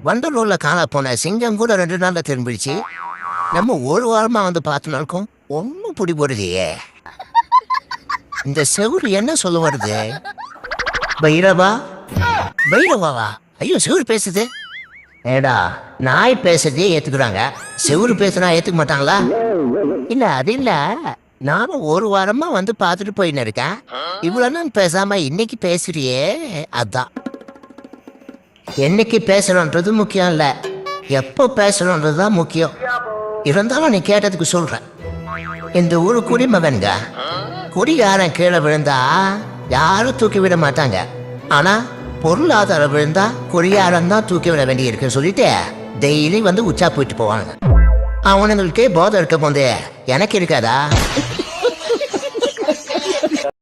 வண்டலூர்ல காண போன சிங்கம் கூட 2 நாள்ல திரும்பிடுச்சு. நம்ம ஒரு வாரமா வந்து பார்த்துனாலும் ஒன்றும் பிடி போடுதையே. இந்த செவுரு என்ன சொல்ல வருது? பைரவா பைரவாவா? ஐயோ, செவுரு பேசுது. ஏடா, நாய் பேசுறதே ஏத்துக்கிறாங்க, செவுரு பேசுனா ஏத்துக்க மாட்டாங்களா? இல்ல அது இல்ல, நானும் ஒரு வாரமா வந்து பார்த்துட்டு போயின்னு இருக்கேன். இவ்வளவு நாள் பேசாம இன்னைக்கு பேசுறியே, அதான். என்னைக்கு பேசணுன்றது முக்கியம் இல்ல, எப்போ பேசணுன்றதுதான் முக்கியம். இருந்தாலும் நீ கேட்டதுக்கு சொல்றேன். இந்த ஊரு குடிமகன்க, குடிகாரன் கீழே விழுந்தா யாரும் தூக்கி விட மாட்டாங்க. ஆனா பொருளாதாரம் விழுந்தா குடியாரம் தான் தூக்கி விட வேண்டி இருக்குன்னு சொல்லிட்டு டெய்லி வந்து உச்சா போயிட்டு போவாங்க. அவனுங்களுக்கே போதை இருக்க போதே எனக்கு இருக்காதா?